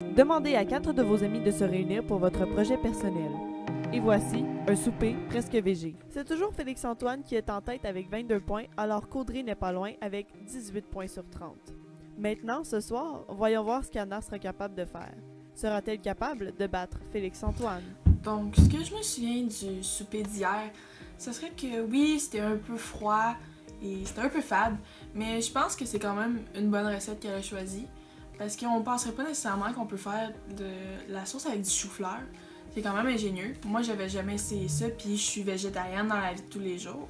Demandez à 4 de vos amis de se réunir pour votre projet personnel. Et voici un souper presque végé. C'est toujours Félix-Antoine qui est en tête avec 22 points, alors qu'Audrey n'est pas loin avec 18 points sur 30. Maintenant, ce soir, voyons voir ce qu'Anna sera capable de faire. Sera-t-elle capable de battre Félix-Antoine? Donc, ce que je me souviens du souper d'hier, ce serait que oui, c'était un peu froid et c'était un peu fade, mais je pense que c'est quand même une bonne recette qu'elle a choisie. Parce qu'on penserait pas nécessairement qu'on peut faire de la sauce avec du chou-fleur. C'est quand même ingénieux. Moi, j'avais jamais essayé ça, puis je suis végétarienne dans la vie de tous les jours.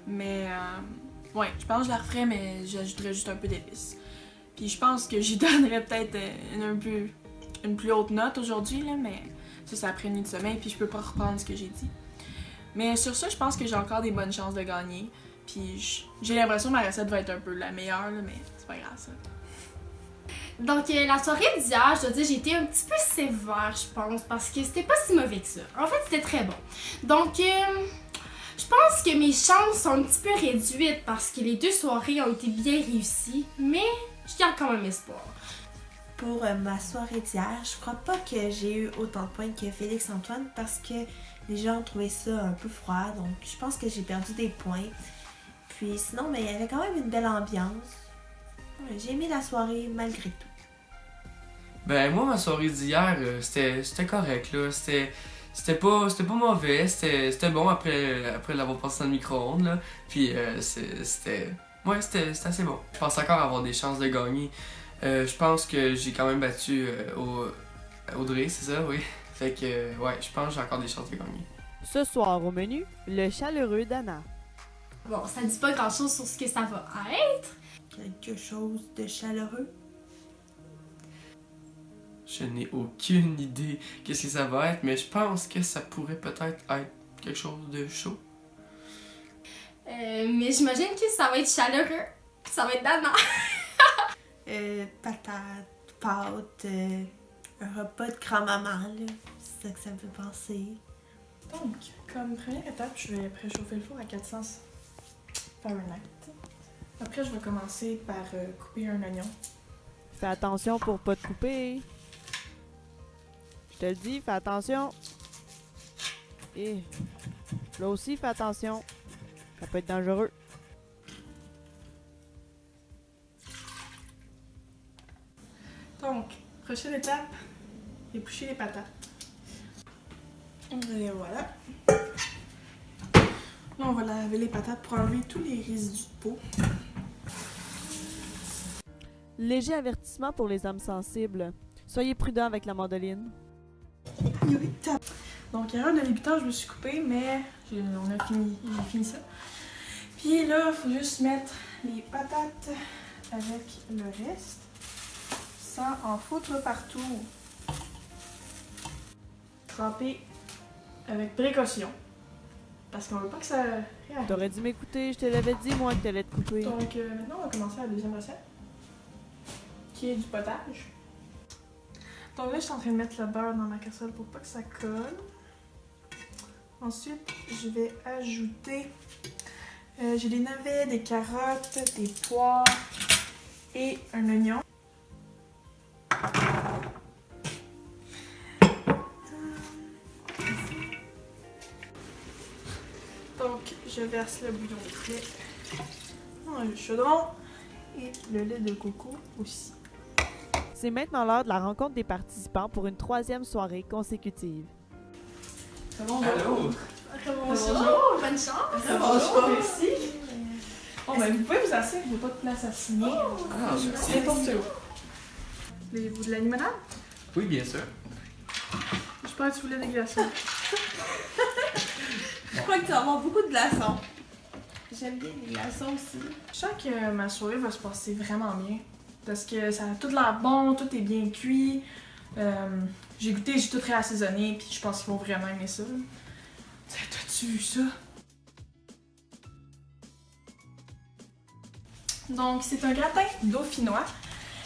Mais, ouais, je pense que je la referais, mais j'ajouterais juste un peu d'épices. Puis je pense que j'y donnerais peut-être une plus haute note aujourd'hui, là, mais ça, c'est après une nuit de sommeil, puis je peux pas reprendre ce que j'ai dit. Mais sur ça, je pense que j'ai encore des bonnes chances de gagner. Puis j'ai l'impression que ma recette va être un peu la meilleure, là, mais c'est pas grave, ça. Donc, la soirée d'hier, je dois dire, j'ai été un petit peu sévère, je pense, parce que c'était pas si mauvais que ça. En fait, c'était très bon. Donc, je pense que mes chances sont un petit peu réduites parce que les 2 soirées ont été bien réussies, mais je garde quand même espoir. Pour ma soirée d'hier, je crois pas que j'ai eu autant de points que Félix-Antoine parce que les gens ont trouvé ça un peu froid, donc je pense que j'ai perdu des points. Puis sinon, mais il y avait quand même une belle ambiance. Ouais, j'ai aimé la soirée malgré tout. Ben moi ma soirée d'hier c'était correct là, c'était pas mauvais, c'était bon après l'avoir passé dans le micro-ondes là. Puis c'était assez bon. Je pense encore avoir des chances de gagner. Je pense que j'ai quand même battu Audrey, c'est ça, oui. Fait que ouais, je pense que j'ai encore des chances de gagner. Ce soir au menu, le chaleureux d'Anna. Bon, ça dit pas grand-chose sur ce que ça va être. Quelque chose de chaleureux. Je n'ai aucune idée qu'est-ce que ça va être, mais je pense que ça pourrait peut-être être quelque chose de chaud. Mais j'imagine que ça va être chaleureux. Ça va être d'Anna. Patates, pâtes, un repas de grand-maman, là. C'est ça que ça me fait penser. Donc, comme première étape, je vais préchauffer le four à 400 Fahrenheit. Après, je vais commencer par couper un oignon. Fais attention pour pas te couper. Je te le dis, fais attention. Et là aussi, fais attention. Ça peut être dangereux. Donc, prochaine étape, éplucher les patates. Et voilà. Là, on va laver les patates pour enlever tous les résidus de peau. Léger avertissement pour les âmes sensibles. Soyez prudents avec la mandoline. Donc, erreur de débutant, je me suis coupée, mais j'ai fini ça. Puis là, il faut juste mettre les patates avec le reste, sans en foutre partout. Tremper avec précaution, parce qu'on veut pas que ça réagisse. T'aurais dû m'écouter, je te l'avais dit, moi, que t'allais te couper. Donc, maintenant, on va commencer la deuxième recette, qui est du potage. Donc là, je suis en train de mettre le beurre dans ma casserole pour pas que ça colle. Ensuite, je vais ajouter... j'ai des navets, des carottes, des poires et un oignon. Donc, je verse le bouillon frais dans le chaudron et le lait de coco aussi. C'est maintenant l'heure de la rencontre des participants pour une 3e soirée consécutive. Allô? Bonjour, bonne chance. Bonjour, merci. Bon, ben, vous pouvez vous asseoir, il n'y a pas de place à signer. Ah, merci. N'importe où. Voulez-vous de la limonade? Oui, bien sûr. Je pense que tu voulais des glaçons. Je crois que tu vas avoir beaucoup de glaçons. J'aime bien les glaçons aussi. Je sens que ma soirée va se passer vraiment bien. Parce que ça a tout l'air bon, tout est bien cuit. J'ai goûté, j'ai tout réassaisonné, puis je pense qu'ils vont vraiment aimer ça. T'as-tu vu ça? Donc, c'est un gratin dauphinois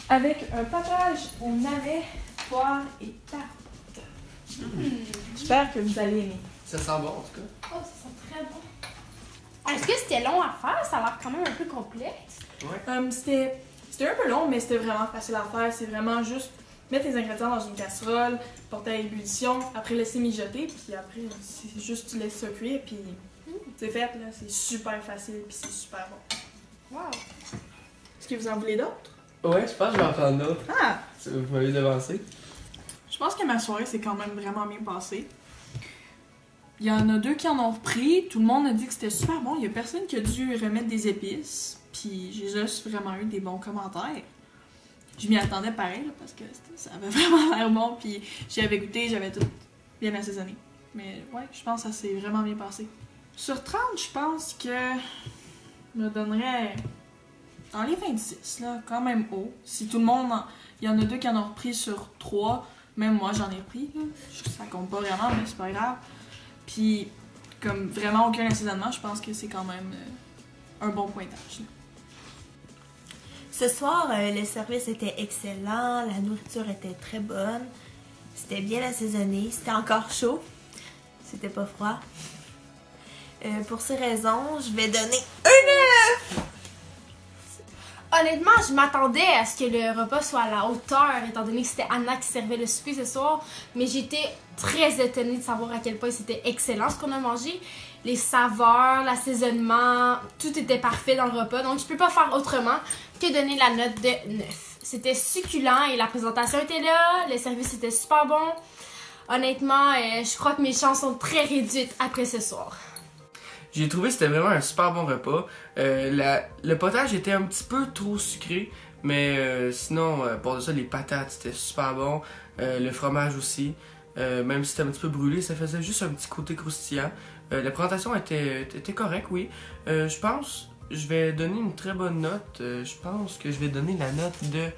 avec un potage au navet, poire et carottes. J'espère que vous allez aimer. Ça sent bon en tout cas. Oh, ça sent très bon. Est-ce que c'était long à faire? Ça a l'air quand même un peu complexe. C'était un peu long, mais c'était vraiment facile à faire. C'est vraiment juste mettre les ingrédients dans une casserole, porter à ébullition, après laisser mijoter, puis après, c'est juste tu laisses ça cuire, puis c'est fait, là. C'est super facile, puis c'est super bon. Wow. Est-ce que vous en voulez d'autres? Ouais, je pense que je vais en prendre d'autres. Ah! Vous m'avez devancé. Je pense que ma soirée s'est quand même vraiment bien passée. Il y en a 2 qui en ont repris. Tout le monde a dit que c'était super bon. Il y a personne qui a dû remettre des épices. Puis j'ai juste vraiment eu des bons commentaires. Je m'y attendais pareil, là, parce que ça avait vraiment l'air bon. Puis j'y avais goûté, j'avais tout bien assaisonné. Mais ouais, je pense que ça s'est vraiment bien passé. Sur 30, je pense que je me donnerais dans les 26, là, quand même haut. Si tout le monde... Il y en a 2 qui en ont repris sur 3. Même moi, j'en ai repris. Là. Ça compte pas vraiment, mais c'est pas grave. Puis, comme vraiment aucun assaisonnement, je pense que c'est quand même un bon pointage. Là. Ce soir, le service était excellent, la nourriture était très bonne, c'était bien assaisonné, c'était encore chaud, c'était pas froid. Pour ces raisons, je vais donner un 9! Honnêtement, je m'attendais à ce que le repas soit à la hauteur, étant donné que c'était Anna qui servait le souper ce soir. Mais j'étais très étonnée de savoir à quel point c'était excellent ce qu'on a mangé. Les saveurs, l'assaisonnement, tout était parfait dans le repas. Donc, je peux pas faire autrement que donner la note de 9. C'était succulent et la présentation était là. Le service était super bon. Honnêtement, je crois que mes chances sont très réduites après ce soir. J'ai trouvé que c'était vraiment un super bon repas. Le potage était un petit peu trop sucré, mais sinon, pour de ça, les patates, c'était super bon. Le fromage aussi. Même si c'était un petit peu brûlé, ça faisait juste un petit côté croustillant. La présentation était correcte, oui. Je pense je vais donner une très bonne note. Je pense que je vais donner la note de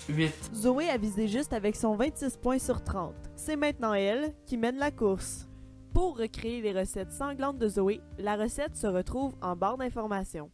8. Zoé a visé juste avec son 26 points sur 30. C'est maintenant elle qui mène la course. Pour recréer les recettes sanglantes de Zoé, la recette se retrouve en barre d'informations.